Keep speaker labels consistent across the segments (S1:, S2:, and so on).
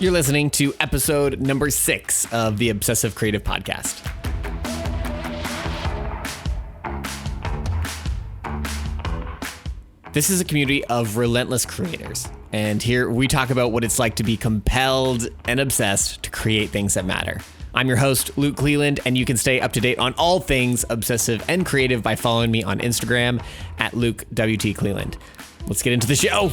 S1: You're listening to episode number 6 of the Obsessive Creative Podcast. This is a community of relentless creators, and here we talk about what it's like to be compelled and obsessed to create things that matter. I'm your host, Luke Cleland, and you can stay up to date on all things obsessive and creative by following me on Instagram at LukeWTCleland. Let's get into the show.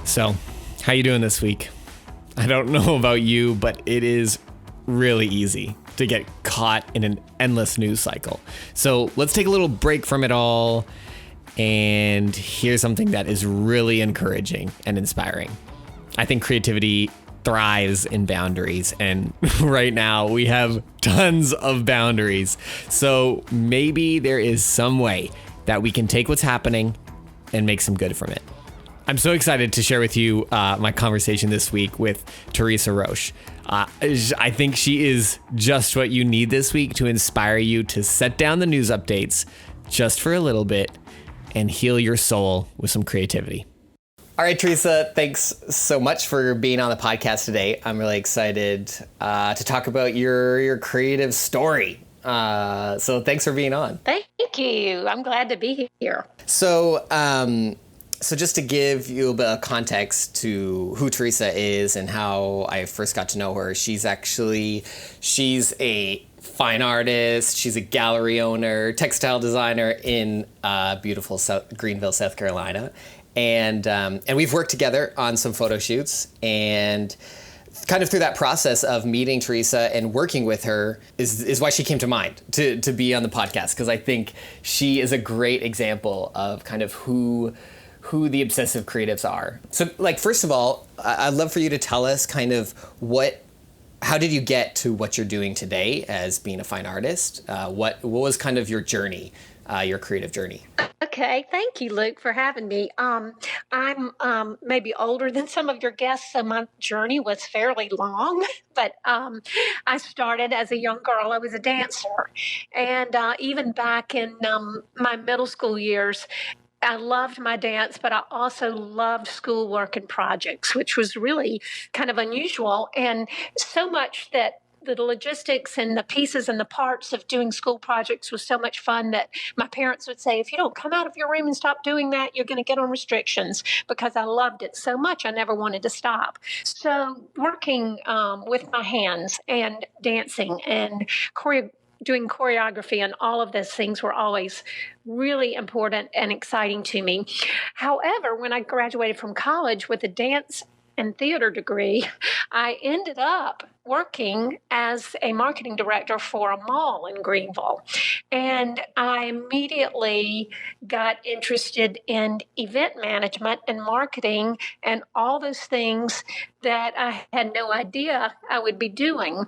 S1: So, how you doing this week? I don't know about you, but it is really easy to get caught in an endless news cycle. So let's take a little break from it all and hear something that is really encouraging and inspiring. I think creativity thrives in boundaries, and right now we have tons of boundaries. So maybe there is some way that we can take what's happening and make some good from it. I'm so excited to share with you my conversation this week with Teresa Roche. I think she is just what you need this week to inspire you to set down the news updates just for a little bit and heal your soul with some creativity. All right, Teresa, thanks so much for being on the podcast today. I'm really excited to talk about your creative story. So thanks for being on.
S2: Thank you. I'm glad to be here.
S1: So just to give you a bit of context to who Teresa is and how I first got to know her, she's a fine artist. She's a gallery owner, textile designer in beautiful Greenville, South Carolina. And we've worked together on some photo shoots, and kind of through that process of meeting Teresa and working with her is why she came to mind to be on the podcast, because I think she is a great example of kind of who the obsessive creatives are. So, first of all, I'd love for you to tell us kind of how did you get to what you're doing today as being a fine artist? What was kind of your journey, your creative journey?
S2: Okay, thank you, Luke, for having me. I'm maybe older than some of your guests, so my journey was fairly long. But I started as a young girl. I was a dancer, and even back in my middle school years, I loved my dance, but I also loved schoolwork and projects, which was really kind of unusual. And so much that the logistics and the pieces and the parts of doing school projects was so much fun that my parents would say, if you don't come out of your room and stop doing that, you're going to get on restrictions, because I loved it so much. I never wanted to stop. So working with my hands and dancing and doing choreography and all of those things were always really important and exciting to me. However, when I graduated from college with a dance and theater degree, I ended up working as a marketing director for a mall in Greenville. And I immediately got interested in event management and marketing and all those things that I had no idea I would be doing.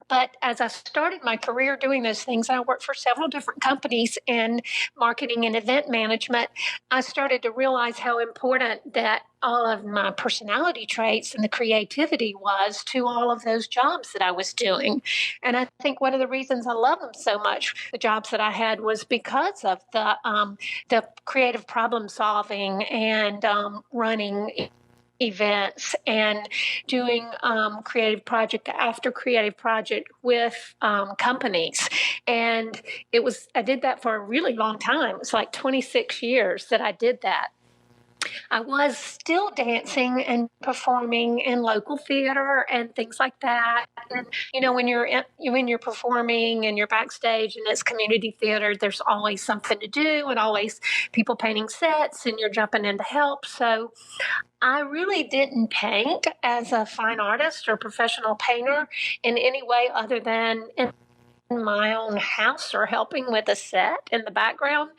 S2: But as I started my career doing those things, I worked for several different companies in marketing and event management. I started to realize how important that all of my personality traits and the creativity was to all of those jobs that I was doing. And I think one of the reasons I love them so much, the jobs that I had, was because of the creative problem solving and running events and doing creative project after creative project with companies. And I did that for a really long time. It was like 26 years that I did that. I was still dancing and performing in local theater and things like that. And, when you're performing and you're backstage and it's community theater, there's always something to do and always people painting sets and you're jumping in to help. So I really didn't paint as a fine artist or professional painter in any way other than in my own house or helping with a set in the background.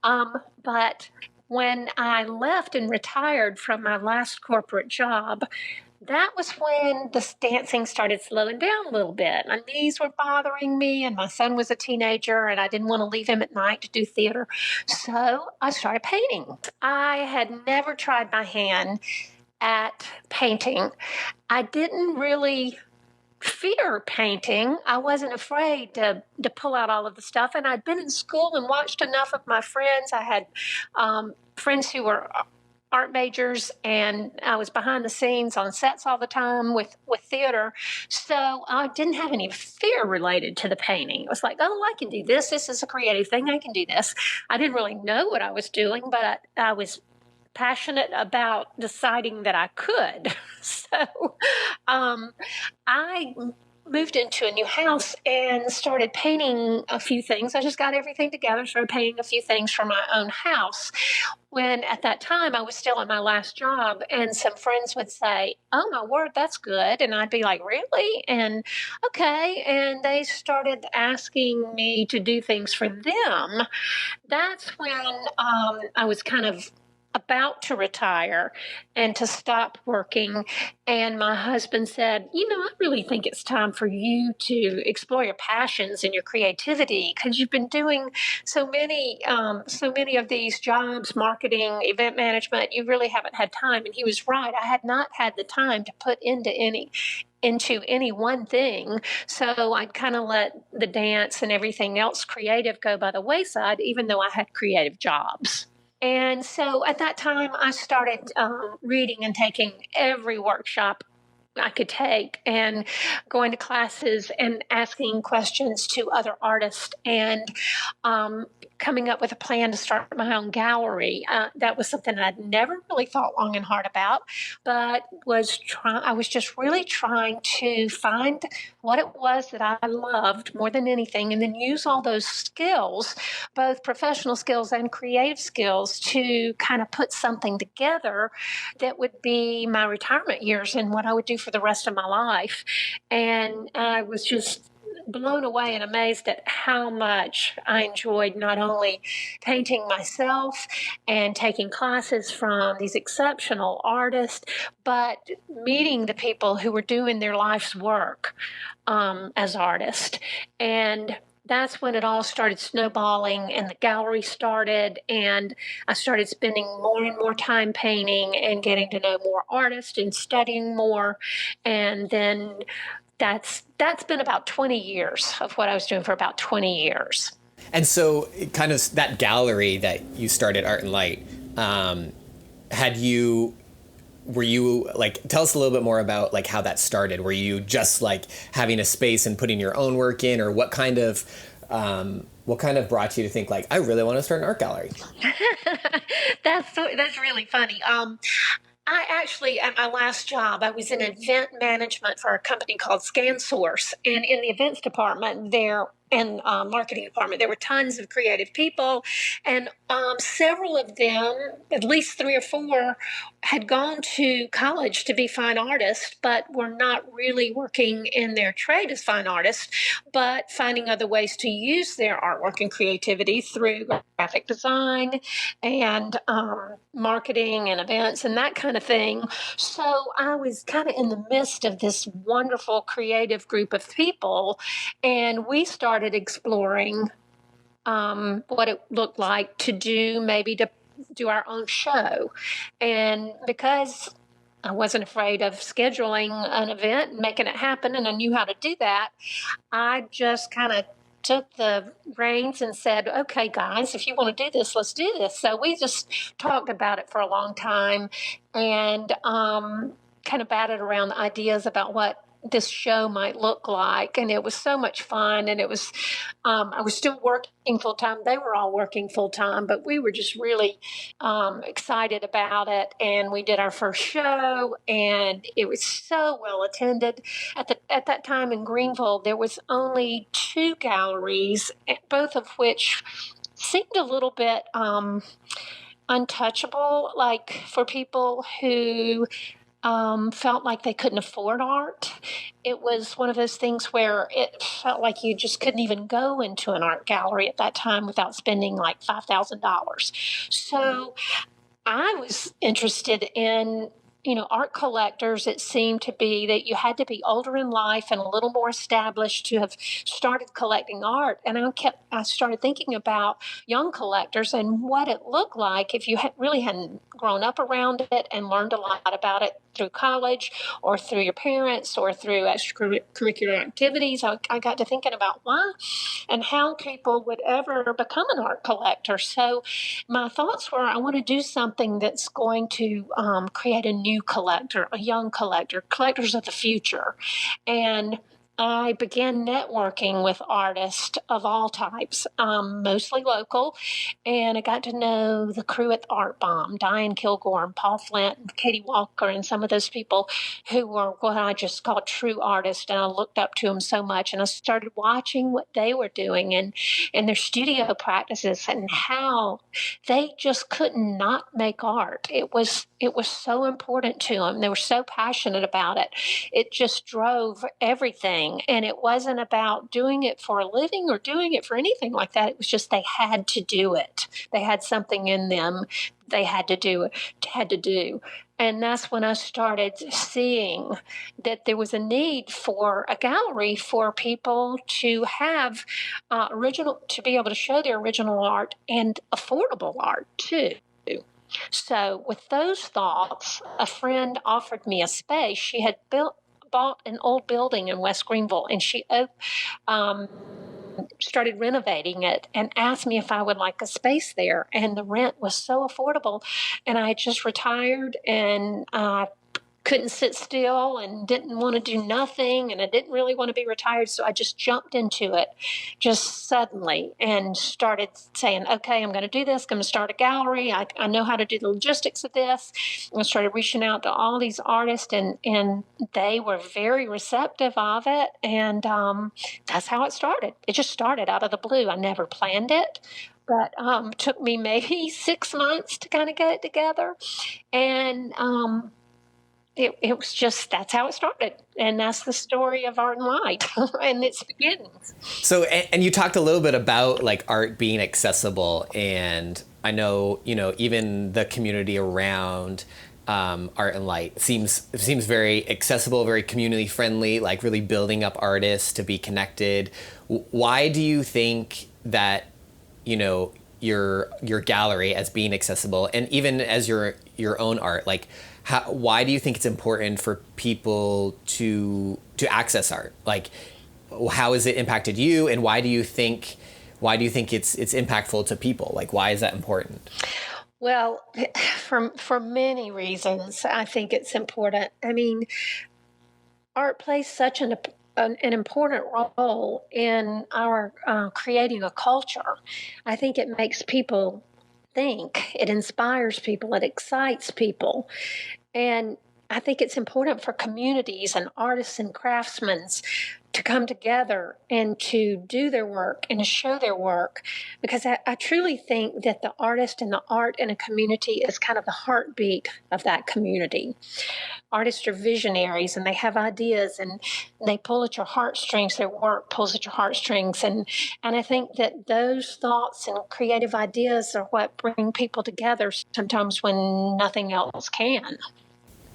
S2: But when I left and retired from my last corporate job, that was when the dancing started slowing down a little bit. My knees were bothering me, and my son was a teenager, and I didn't want to leave him at night to do theater. So I started painting. I had never tried my hand at painting. I didn't really fear painting. I wasn't afraid to pull out all of the stuff. And I'd been in school and watched enough of my friends. I had friends who were art majors, and I was behind the scenes on sets all the time with theater. So I didn't have any fear related to the painting. It was like, oh, I can do this. This is a creative thing. I can do this. I didn't really know what I was doing, but I was passionate about deciding that I could. So um, I moved into a new house and started painting a few things. I just got everything together, started painting a few things for my own house. When at that time I was still at my last job, and some friends would say, "Oh my word, that's good." And I'd be like, "Really?" And okay. And they started asking me to do things for them. That's when I was kind of about to retire and to stop working. And my husband said, I really think it's time for you to explore your passions and your creativity, because you've been doing so many of these jobs, marketing, event management. You really haven't had time. And he was right. I had not had the time to put into any one thing. So I'd kind of let the dance and everything else creative go by the wayside, even though I had creative jobs. And so at that time, I started reading and taking every workshop I could take, and going to classes and asking questions to other artists, and um, coming up with a plan to start my own gallery. That was something I'd never really thought long and hard about, but I was just really trying to find what it was that I loved more than anything, and then use all those skills, both professional skills and creative skills, to kind of put something together that would be my retirement years and what I would do for the rest of my life. And I was just blown away and amazed at how much I enjoyed not only painting myself and taking classes from these exceptional artists, but meeting the people who were doing their life's work as artists. And that's when it all started snowballing, and the gallery started, and I started spending more and more time painting and getting to know more artists and studying more. And then that's been about 20 years of what I was doing for about 20 years.
S1: And so, kind of that gallery that you started, Art and Light, had you were you like, tell us a little bit more about like how that started? Were you just like having a space and putting your own work in, or what kind of brought you to think like, I really want to start an art gallery?
S2: That's really funny. I actually, at my last job, I was in event management for a company called ScanSource, and in the events department there, and marketing department, there were tons of creative people, and several of them, at least three or four, had gone to college to be fine artists, but were not really working in their trade as fine artists, but finding other ways to use their artwork and creativity through graphic design and marketing and events and that kind of thing. So I was kind of in the midst of this wonderful creative group of people, and we started exploring what it looked like to do our own show. And because I wasn't afraid of scheduling an event and making it happen, and I knew how to do that, I just kind of took the reins and said, okay, guys, if you want to do this, let's do this. So we just talked about it for a long time, and kind of batted around ideas about what this show might look like. And it was so much fun. And I was still working full time. They were all working full time, but we were just really excited about it. And we did our first show, and it was so well attended. At that time in Greenville, there was only two galleries, both of which seemed a little bit untouchable, like for people who felt like they couldn't afford art. It was one of those things where it felt like you just couldn't even go into an art gallery at that time without spending like $5,000. So I was interested in, art collectors. It seemed to be that you had to be older in life and a little more established to have started collecting art. And I started thinking about young collectors and what it looked like if you really hadn't grown up around it and learned a lot about it through college or through your parents or through extracurricular activities. I got to thinking about why and how people would ever become an art collector. So my thoughts were I want to do something that's going to create a new collector, a young collector, collectors of the future. And I began networking with artists of all types, mostly local, and I got to know the crew at Art Bomb, Diane Kilgore and Paul Flint and Katie Walker and some of those people who were what I just call true artists, and I looked up to them so much, and I started watching what they were doing and their studio practices and how they just could not make art. It was so important to them. They were so passionate about it. It just drove everything. And it wasn't about doing it for a living or doing it for anything like that. It was just they had to do it. They had something in them they had to do. And that's when I started seeing that there was a need for a gallery for people to have to be able to show their original art and affordable art too. So, with those thoughts, a friend offered me a space. She had bought an old building in West Greenville, and she um, started renovating it and asked me if I would like a space there. And the rent was so affordable. And I had just retired and couldn't sit still and didn't want to do nothing. And I didn't really want to be retired. So I just jumped into it just suddenly and started saying, okay, I'm going to do this. I'm going to start a gallery. I know how to do the logistics of this. And I started reaching out to all these artists and they were very receptive of it. And that's how it started. It just started out of the blue. I never planned it. But took me maybe 6 months to kind of get it together. And it was just, that's how it started. And that's the story of Art and Light and its beginnings.
S1: So, and you talked a little bit about like art being accessible. And I know, even the community around Art and Light seems very accessible, very community friendly, like really building up artists to be connected. Why do you think that, your gallery as being accessible and even as your own art, like, why do you think it's important for people to access art? Like, how has it impacted you, and why do you think it's impactful to people? Like, why is that important?
S2: Well, for many reasons, I think it's important. I mean, art plays such an important role in our creating a culture. I think it makes people think, it inspires people, it excites people. And I think it's important for communities and artists and craftsmen to come together and to do their work and to show their work, because I truly think that the artist and the art in a community is kind of the heartbeat of that community. Artists are visionaries and they have ideas and they pull at your heartstrings. Their work pulls at your heartstrings. And I think that those thoughts and creative ideas are what bring people together sometimes when nothing else can.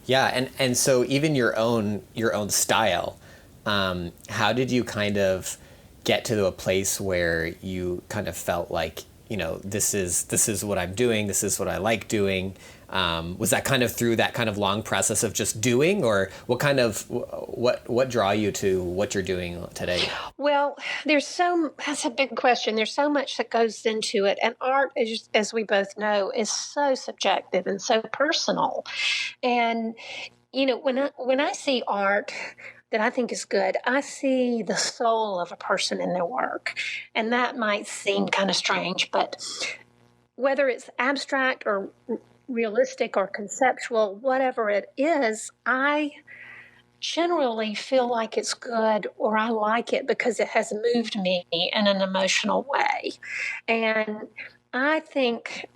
S1: Yeah, and so even your own style, how did you kind of get to a place where you kind of felt like, this is what I'm doing, this is what I like doing? Was that kind of through that kind of long process of just doing, or what draw you to what you're doing today?
S2: Well, that's a big question. There's so much that goes into it. And art, as we both know, is so subjective and so personal. And, when I see art that I think is good, I see the soul of a person in their work. And that might seem kind of strange, but whether it's abstract or realistic or conceptual, whatever it is, I generally feel like it's good or I like it because it has moved me in an emotional way. And I think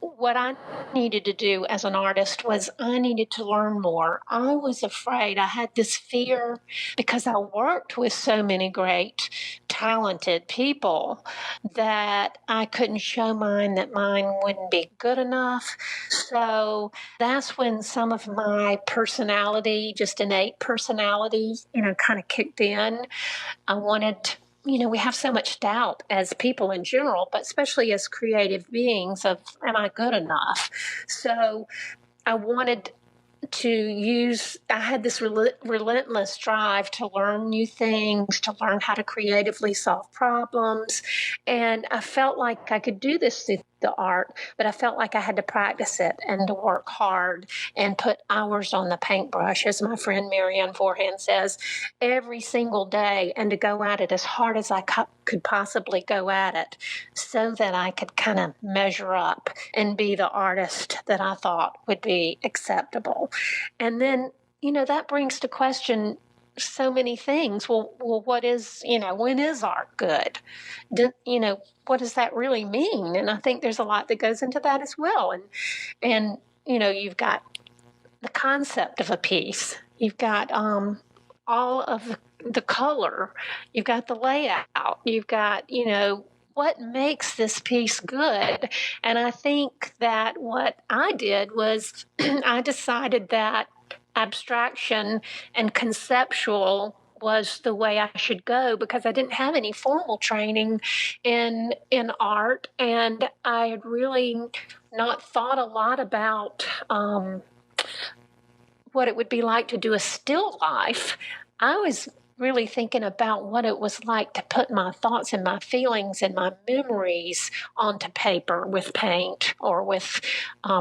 S2: what I needed to do as an artist was I needed to learn more. I was afraid. I had this fear because I worked with so many great, talented people that I couldn't show mine, that mine wouldn't be good enough. So that's when some of my personality, just innate personality, kind of kicked in. I wanted we have so much doubt as people in general, but especially as creative beings of, am I good enough? So I wanted I had this relentless drive to learn new things, to learn how to creatively solve problems. And I felt like I could do this through the art, but I felt like I had to practice it and to work hard and put hours on the paintbrush, as my friend Marianne Forehand says, every single day, and to go at it as hard as I could possibly go at it so that I could kind of measure up and be the artist that I thought would be acceptable. And then, that brings to question so many things. Well, what is, when is art good? What does that really mean? And I think there's a lot that goes into that as well. And you've got the concept of a piece. You've got all of the color. You've got the layout. You've got, what makes this piece good? And I think that what I did was I decided that abstraction and conceptual was the way I should go, because I didn't have any formal training in art, and I had really not thought a lot about what it would be like to do a still life. I was really thinking about what it was like to put my thoughts and my feelings and my memories onto paper with paint or with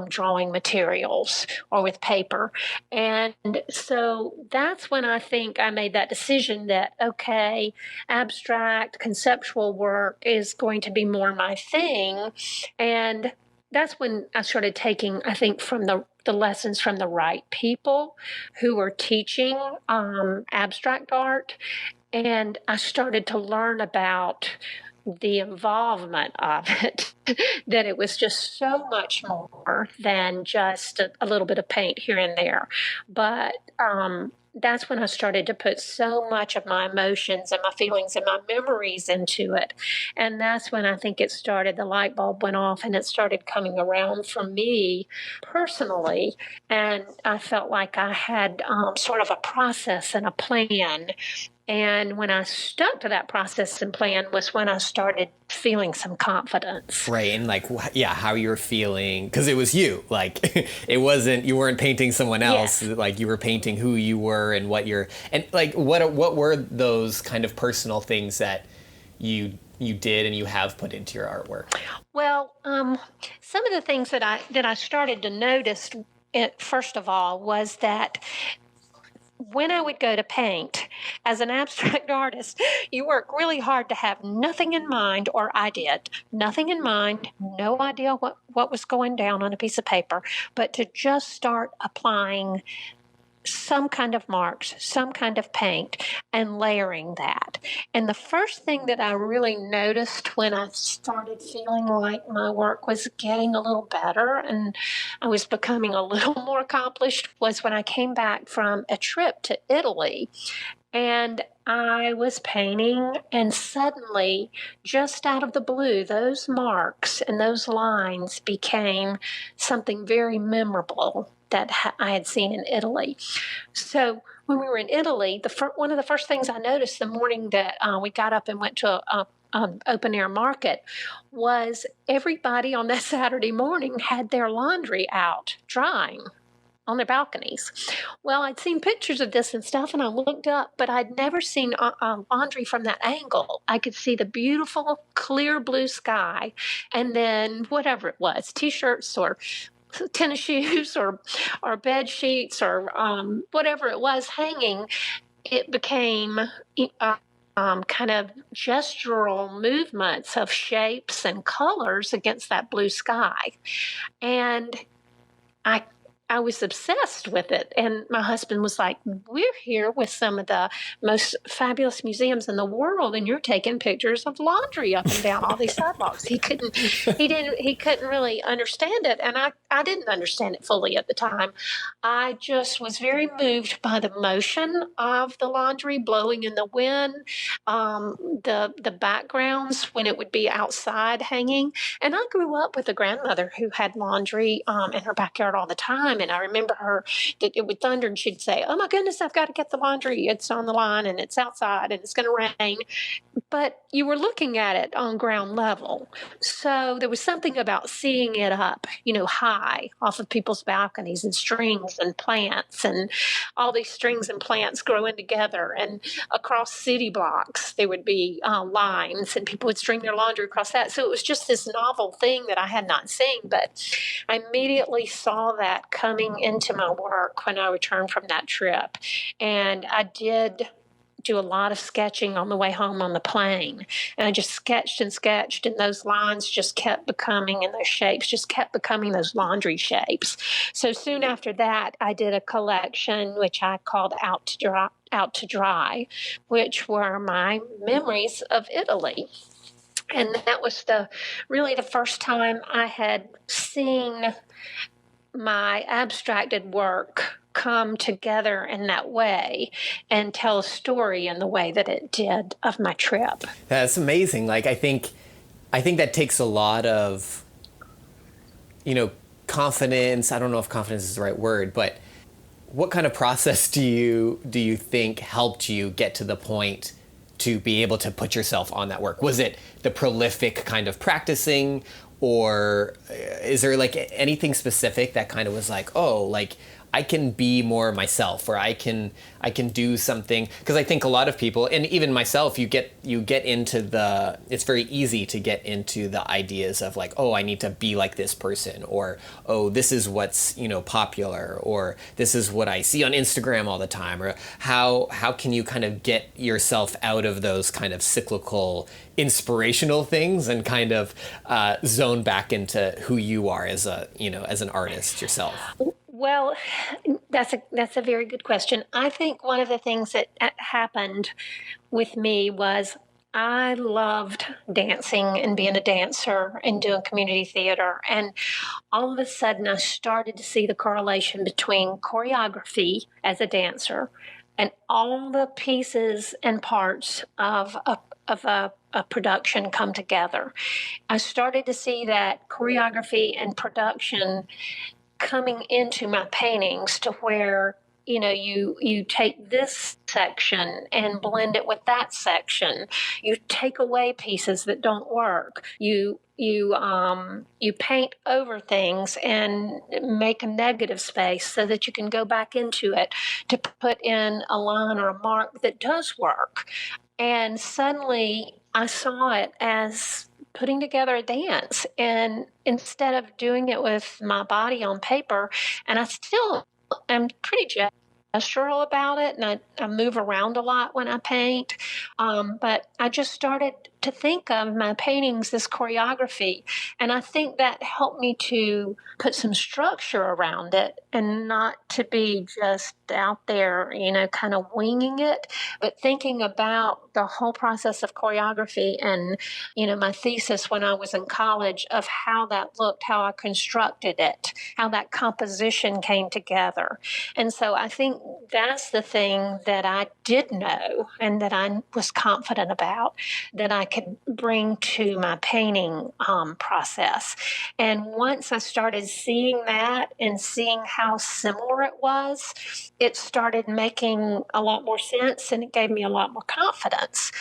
S2: drawing materials or with paper. And so that's when I think I made that decision that, okay, abstract, conceptual work is going to be more my thing. And that's when I started taking, I think, from the lessons from the right people who were teaching abstract art. And I started to learn about the involvement of it, that it was just so much more than just a little bit of paint here and there. But that's when I started to put so much of my emotions and my feelings and my memories into it. And that's when I think the light bulb went off, and it started coming around for me personally. And I felt like I had sort of a process and a plan. And when I stuck to that process and plan was when I started feeling some confidence.
S1: Right. And how you were feeling, because it was you, you weren't painting someone else.
S2: Yes.
S1: Like you were painting who you were and what were those kind of personal things that you did and you have put into your artwork?
S2: Well, some of the things that I started to notice, first of all, was that when I would go to paint, as an abstract artist, you work really hard to have nothing in mind, or I did, nothing in mind, no idea what was going down on a piece of paper, but to just start applying some kind of marks, some kind of paint, and layering that. And the first thing that I really noticed when I started feeling like my work was getting a little better and I was becoming a little more accomplished was when I came back from a trip to Italy. And I was painting, and suddenly, just out of the blue, those marks and those lines became something very memorable that I had seen in Italy. So when we were in Italy, one of the first things I noticed the morning that we got up and went to an open air market was everybody on that Saturday morning had their laundry out drying on their balconies. Well, I'd seen pictures of this and stuff, and I looked up, but I'd never seen laundry from that angle. I could see the beautiful, clear blue sky, and then whatever it was, T-shirts or tennis shoes or bed sheets or whatever it was hanging, it became kind of gestural movements of shapes and colors against that blue sky. And I was obsessed with it. And my husband was like, we're here with some of the most fabulous museums in the world, and you're taking pictures of laundry up and down all these sidewalks. He couldn't really understand it. And I didn't understand it fully at the time. I just was very moved by the motion of the laundry blowing in the wind, the backgrounds when it would be outside hanging. And I grew up with a grandmother who had laundry in her backyard all the time. And I remember her that it would thunder and she'd say, "Oh my goodness, I've got to get the laundry. It's on the line and it's outside and it's going to rain." But you were looking at it on ground level. So there was something about seeing it up, high off of people's balconies and strings and plants and all these strings and plants growing together. And across city blocks, there would be lines and people would string their laundry across that. So it was just this novel thing that I had not seen. But I immediately saw that coming into my work when I returned from that trip. And I did do a lot of sketching on the way home on the plane. And I just sketched and sketched, and those lines just kept becoming, and those shapes just kept becoming those laundry shapes. So soon after that, I did a collection which I called Out to Dry, which were my memories of Italy. And that was really the first time I had seen my abstracted work come together in that way and tell a story in the way that it did of my trip.
S1: That's amazing. Like, I think that takes a lot of, confidence. I don't know if confidence is the right word, but what kind of process do you think helped you get to the point to be able to put yourself on that work? Was it the prolific kind of practicing, or is there like anything specific that kind of was like, oh, like I can be more myself, or I can do something? Because I think a lot of people, and even myself, you get into it's very easy to get into the ideas of like, oh, I need to be like this person, or oh, this is what's popular, or this is what I see on Instagram all the time, or how can you kind of get yourself out of those kind of cyclical inspirational things and kind of zone back into who you are as an artist yourself?
S2: Well, that's a very good question. I think one of the things that happened with me was I loved dancing and being a dancer and doing community theater. And all of a sudden, I started to see the correlation between choreography as a dancer and all the pieces and parts of a production come together. I started to see that choreography and production coming into my paintings to where you take this section and blend it with that section. You take away pieces that don't work. You paint over things and make a negative space so that you can go back into it to put in a line or a mark that does work. And suddenly I saw it as putting together a dance, and instead of doing it with my body on paper, and I still am pretty gestural about it, and I move around a lot when I paint, but I just started to think of my paintings as choreography, and I think that helped me to put some structure around it and not to be just out there, kind of winging it, but thinking about the whole process of choreography. And my thesis when I was in college of how that looked, how I constructed it, how that composition came together. And so I think that's the thing that I did know and that I was confident about, that I could bring to my painting process. And once I started seeing that and seeing how similar it was, it started making a lot more sense, and it gave me a lot more confidence.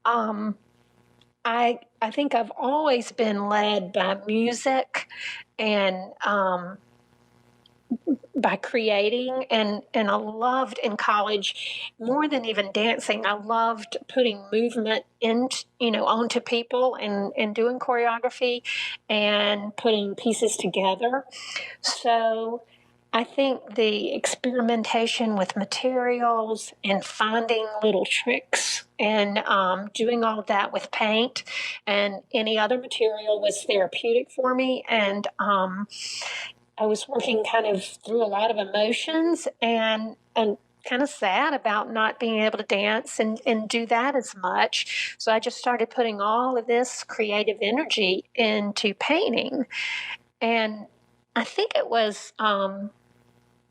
S2: I think I've always been led by music and by creating, and I loved in college more than even dancing. I loved putting movement in, onto people and doing choreography and putting pieces together. So I think the experimentation with materials and finding little tricks and doing all of that with paint and any other material was therapeutic for me. And I was working kind of through a lot of emotions and kind of sad about not being able to dance and do that as much. So I just started putting all of this creative energy into painting. And I think it was Ingrid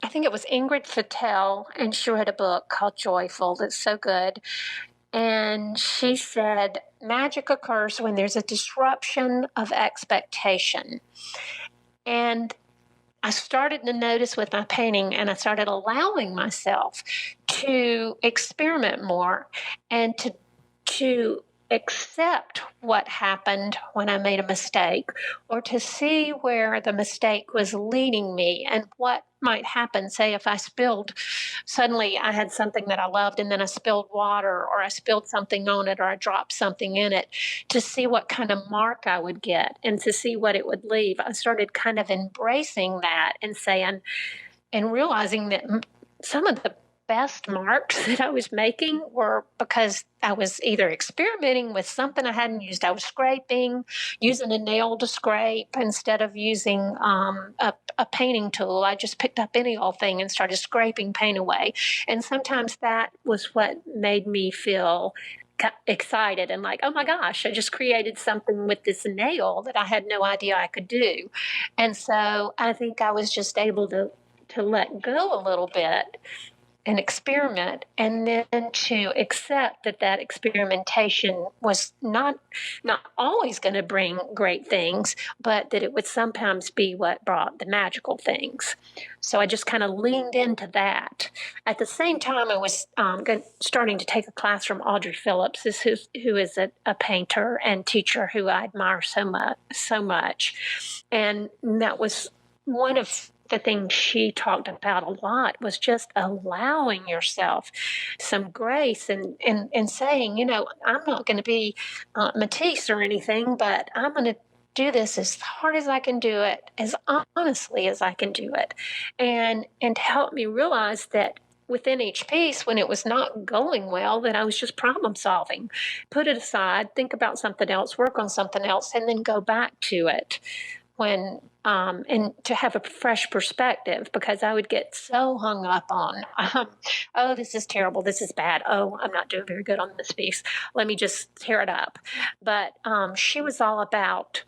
S2: Fattel, and she wrote a book called Joyful that's so good. And she said, magic occurs when there's a disruption of expectation. And I started to notice with my painting, and I started allowing myself to experiment more and to accept what happened when I made a mistake, or to see where the mistake was leading me and what might happen. Say, if I spilled, suddenly I had something that I loved, and then I spilled water, or I spilled something on it, or I dropped something in it, to see what kind of mark I would get and to see what it would leave. I started kind of embracing that and saying, and realizing that some of the best marks that I was making were because I was either experimenting with something I hadn't used. I was scraping, using a nail to scrape instead of using a painting tool. I just picked up any old thing and started scraping paint away. And sometimes that was what made me feel excited and like, oh my gosh, I just created something with this nail that I had no idea I could do. And so I think I was just able to let go a little bit and experiment, and then to accept that that experimentation was not always going to bring great things, but that it would sometimes be what brought the magical things. So I just kind of leaned into that. At the same time, I was starting to take a class from Audrey Phillips, who is a painter and teacher who I admire so much, and that was one of the thing she talked about a lot, was just allowing yourself some grace, and saying, I'm not going to be Matisse or anything, but I'm going to do this as hard as I can do it, as honestly as I can do it, and help me realize that within each piece, when it was not going well, that I was just problem solving. Put it aside, think about something else, work on something else, and then go back to it when and to have a fresh perspective, because I would get so hung up on, oh, this is terrible, this is bad, oh, I'm not doing very good on this piece, let me just tear it up. But she was all about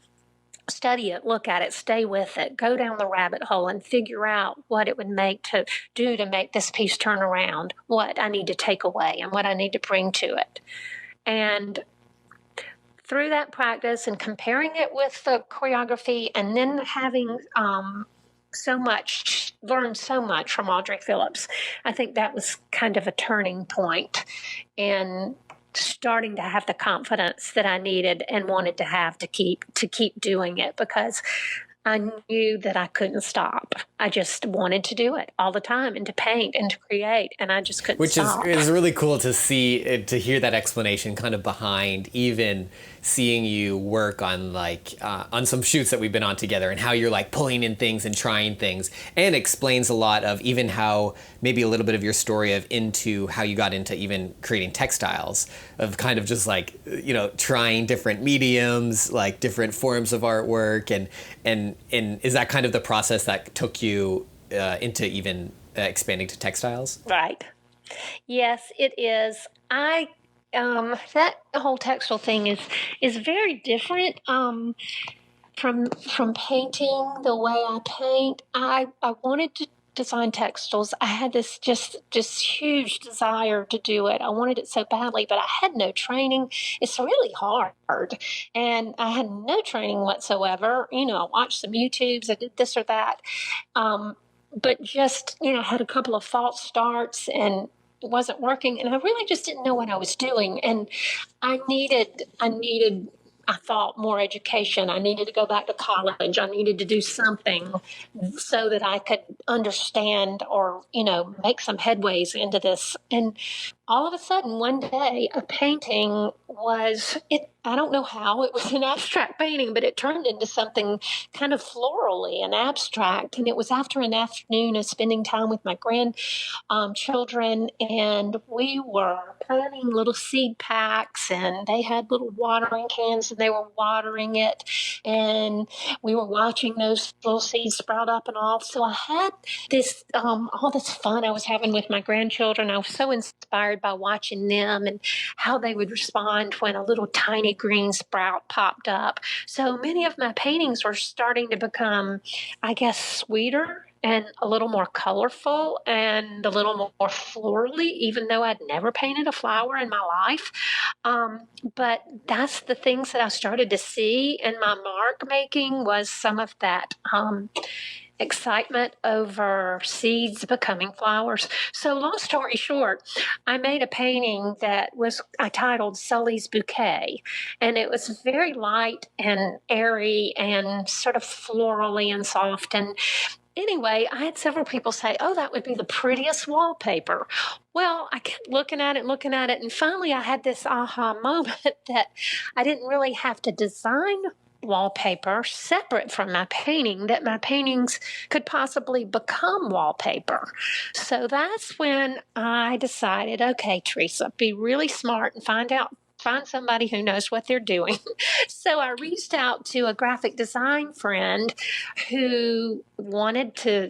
S2: study it, look at it, stay with it, go down the rabbit hole and figure out what it would make to do to make this piece turn around, what I need to take away and what I need to bring to it. And through that practice and comparing it with the choreography, and then having learned so much from Audrey Phillips, I think that was kind of a turning point in starting to have the confidence that I needed and wanted to have to keep doing it, because I knew that I couldn't stop. I just wanted to do it all the time, and to paint and to create, and I just couldn't stop.
S1: Which is really cool to see, to hear that explanation kind of behind even seeing you work on on some shoots that we've been on together, and how you're like pulling in things and trying things, and explains a lot of even how maybe a little bit of your story of into how you got into even creating textiles, of kind of just trying different mediums, like different forms of artwork, and is that kind of the process that took you into even expanding to textiles?
S2: Right. Yes, it is. That whole textile thing is very different from painting the way I paint. I wanted to design textiles. I had this just huge desire to do it. I wanted it so badly, but I had no training. It's really hard, and I had no training whatsoever. I watched some YouTubes. I did this or that. But just, had a couple of false starts, and it wasn't working. And I really just didn't know what I was doing. And I needed, I thought, more education. I needed to go back to college. I needed to do something so that I could understand, or, make some headways into this. And all of a sudden, one day, a painting I don't know how, it was an abstract painting, but it turned into something kind of florally and abstract. And it was after an afternoon of spending time with my grandchildren, and we were planting little seed packs, and they had little watering cans, and they were watering it. And we were watching those little seeds sprout up and all. So I had this, all this fun I was having with my grandchildren. I was so inspired by watching them and how they would respond when a little tiny green sprout popped up. So many of my paintings were starting to become, I guess, sweeter and a little more colorful and a little more florally, even though I'd never painted a flower in my life. But that's the things that I started to see, and my mark making was some of that excitement over seeds becoming flowers. So, long story short, I made a painting that I titled Sully's Bouquet. And it was very light and airy and sort of florally and soft. And anyway, I had several people say, "Oh, that would be the prettiest wallpaper." Well, I kept looking at it. And finally, I had this aha moment that I didn't really have to design wallpaper separate from my painting, that my paintings could possibly become wallpaper. So that's when I decided, okay, Teresa, be really smart and find somebody who knows what they're doing. So I reached out to a graphic design friend who wanted to,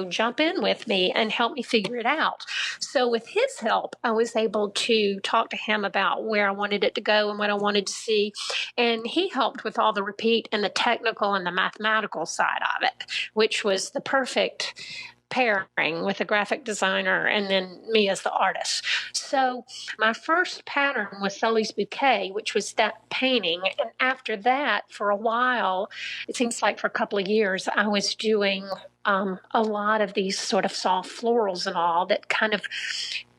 S2: jump in with me and help me figure it out. So with his help, I was able to talk to him about where I wanted it to go and what I wanted to see. And he helped with all the repeat and the technical and the mathematical side of it, which was the perfect pairing with a graphic designer and then me as the artist. So my first pattern was Sully's Bouquet, which was that painting. And after that, for a while, it seems like for a couple of years, I was doing a lot of these sort of soft florals and all that kind of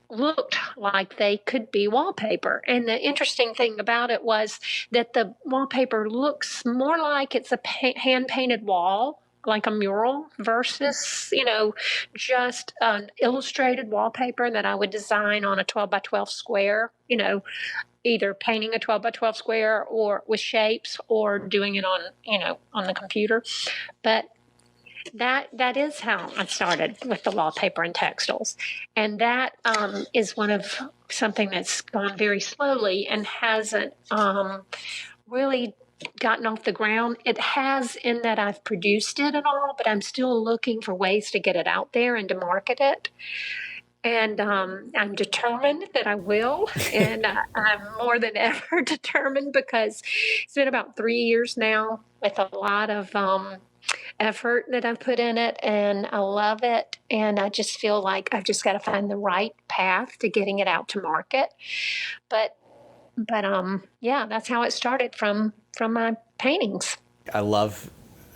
S2: looked like they could be wallpaper. And the interesting thing about it was that the wallpaper looks more like it's a hand painted wall, like a mural, versus, just an illustrated wallpaper that I would design on a 12 by 12 square, either painting a 12 by 12 square or with shapes or doing it on the computer. But that is how I started with the wallpaper and textiles. And that is one of something that's gone very slowly and hasn't really gotten off the ground. It has, in that I've produced it and all, but I'm still looking for ways to get it out there and to market it. And I'm determined that I will. And I'm more than ever determined, because it's been about 3 years now with a lot of effort that I've put in it, and I love it. And I just feel like I've just got to find the right path to getting it out to market. But yeah, that's how it started from my paintings.
S1: I love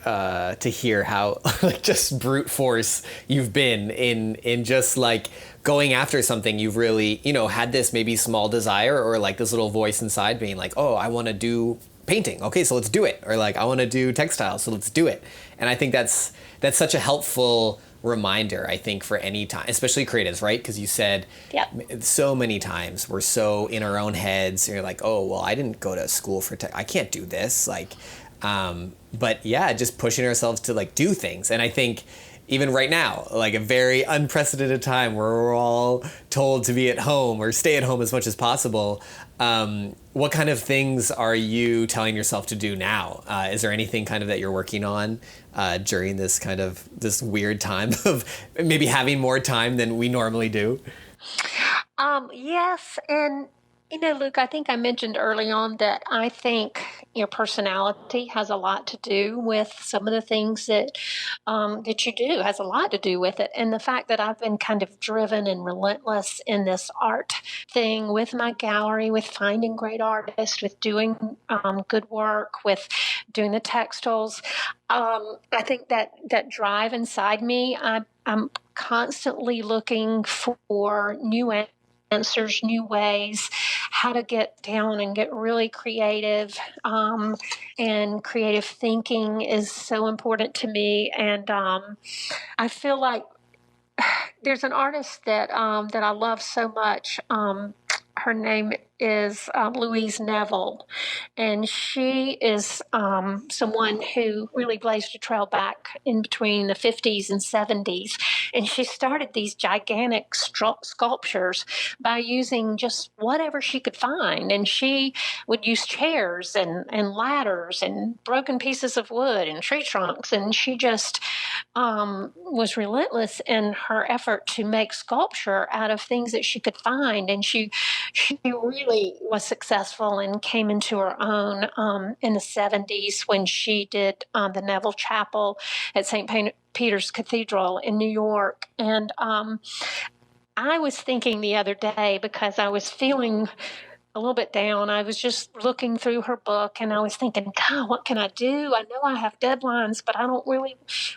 S1: to hear how like just brute force you've been in just like going after something you've really, had this maybe small desire or like this little voice inside being like, oh, I want to do painting. Okay, so let's do it. Or like, I want to do textiles, so let's do it. And I think that's such a helpful reminder, I think, for any time, especially creatives, right? Because you said so many times we're so in our own heads. And you're like, oh, well, I didn't go to school for tech. I can't do this. Like, but yeah, just pushing ourselves to like do things. And I think even right now, like a very unprecedented time where we're all told to be at home or stay at home as much as possible. What kind of things are you telling yourself to do now? Is there anything kind of that you're working on during this kind of this weird time of maybe having more time than we normally do?
S2: Yes. And, Luke, I think I mentioned early on that I think your personality has a lot to do with some of the things that you do, has a lot to do with it. And the fact that I've been kind of driven and relentless in this art thing with my gallery, with finding great artists, with doing good work, with doing the textiles. I think that drive inside me, I'm constantly looking for new answers, new ways, how to get down and get really creative. And creative thinking is so important to me. And I feel like there's an artist that I love so much. Her name is Louise Neville, and she is someone who really blazed a trail back in between the 50s and 70s. And she started these gigantic sculptures by using just whatever she could find. And she would use chairs and ladders and broken pieces of wood and tree trunks. And she just was relentless in her effort to make sculpture out of things that she could find. And she really was successful and came into her own in the 70s when she did the Neville Chapel at St. Peter's Cathedral in New York. And I was thinking the other day, because I was feeling a little bit down, I was just looking through her book and I was thinking, God, what can I do? I know I have deadlines, but I don't really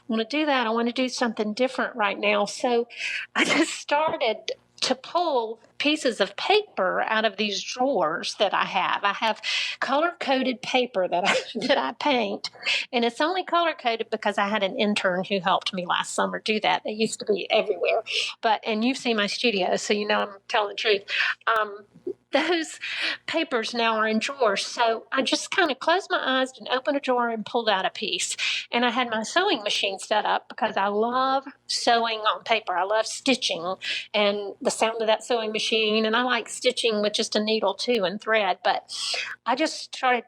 S2: want to do that. I want to do something different right now. So I just started to pull pieces of paper out of these drawers that I have. I have color-coded paper that I paint, and it's only color-coded because I had an intern who helped me last summer do that. They used to be everywhere, and you've seen my studio, so you know I'm telling the truth. Those papers now are in drawers. So I just kind of closed my eyes and opened a drawer and pulled out a piece. And I had my sewing machine set up because I love sewing on paper. I love stitching and the sound of that sewing machine. And I like stitching with just a needle too and thread. But I just started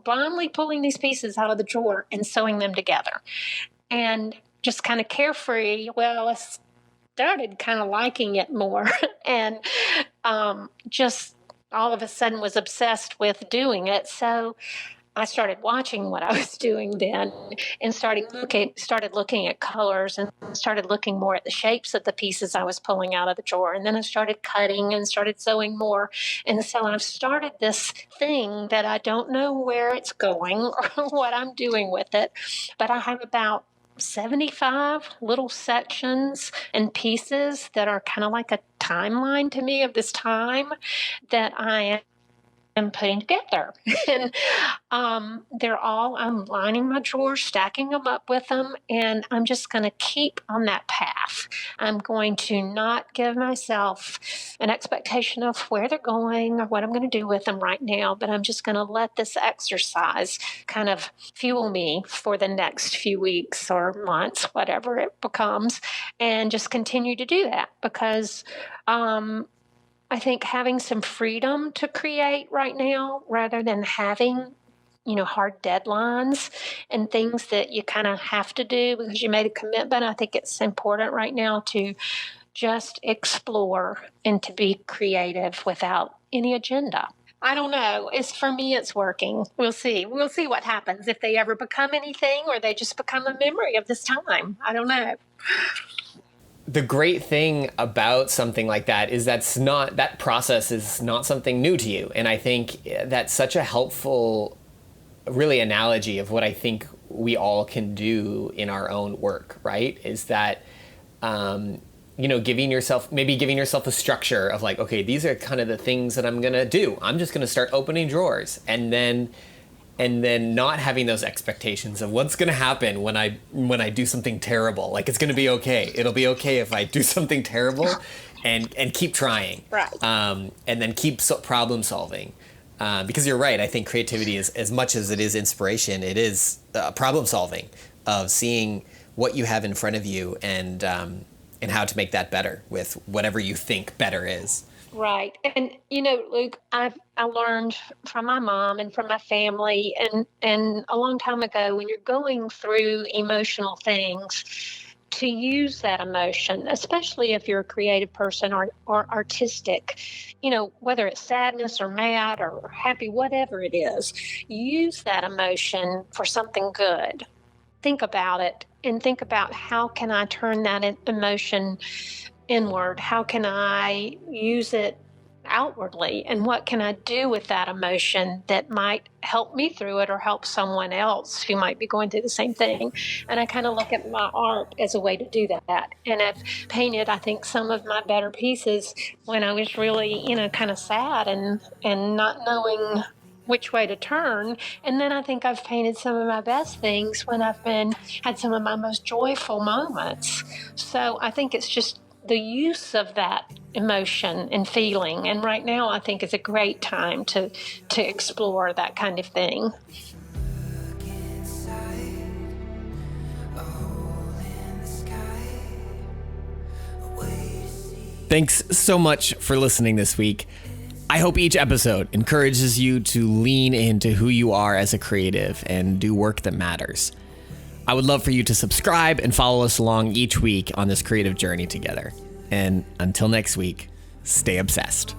S2: blindly pulling these pieces out of the drawer and sewing them together. And just kind of carefree. Well, I started kind of liking it more and just all of a sudden was obsessed with doing it. So I started watching what I was doing then and started looking at colors and started looking more at the shapes of the pieces I was pulling out of the drawer. And then I started cutting and started sewing more. And so I've started this thing that I don't know where it's going or what I'm doing with it, but I have about 75 little sections and pieces that are kind of like a timeline to me of this time that I am putting together. And I'm lining my drawers, stacking them up with them, and I'm just going to keep on that path. I'm going to not give myself an expectation of where they're going or what I'm going to do with them right now, but I'm just going to let this exercise kind of fuel me for the next few weeks or months, whatever it becomes, and just continue to do that because I think having some freedom to create right now rather than having, hard deadlines and things that you kind of have to do because you made a commitment. I think it's important right now to just explore and to be creative without any agenda. I don't know. For me, it's working. We'll see. We'll see what happens if they ever become anything or they just become a memory of this time. I don't know.
S1: The great thing about something like that is that process is not something new to you. And I think that's such a helpful, really, analogy of what I think we all can do in our own work, right? Is that, giving yourself a structure of like, okay, these are kind of the things that I'm going to do. I'm just going to start opening drawers and then not having those expectations of what's going to happen when I do something terrible. Like, it's going to be okay. It'll be okay if I do something terrible and keep trying.
S2: Right.
S1: And then keep problem solving. Because you're right. I think creativity is, as much as it is inspiration, it is problem solving of seeing what you have in front of you and how to make that better with whatever you think better is.
S2: Right. And, Luke, I learned from my mom and from my family and a long time ago, when you're going through emotional things, to use that emotion, especially if you're a creative person or artistic, whether it's sadness or mad or happy, whatever it is, use that emotion for something good. Think about it and think about how can I turn that emotion inward? How can I use it outwardly? And what can I do with that emotion that might help me through it or help someone else who might be going through the same thing? And I kind of look at my art as a way to do that. And I've painted, I think, some of my better pieces when I was really, kind of sad and not knowing which way to turn. And then I think I've painted some of my best things when I've had some of my most joyful moments. So I think it's just the use of that emotion and feeling. And right now, I think is a great time to explore that kind of thing.
S1: Thanks so much for listening this week. I hope each episode encourages you to lean into who you are as a creative and do work that matters. I would love for you to subscribe and follow us along each week on this creative journey together. And until next week, stay obsessed.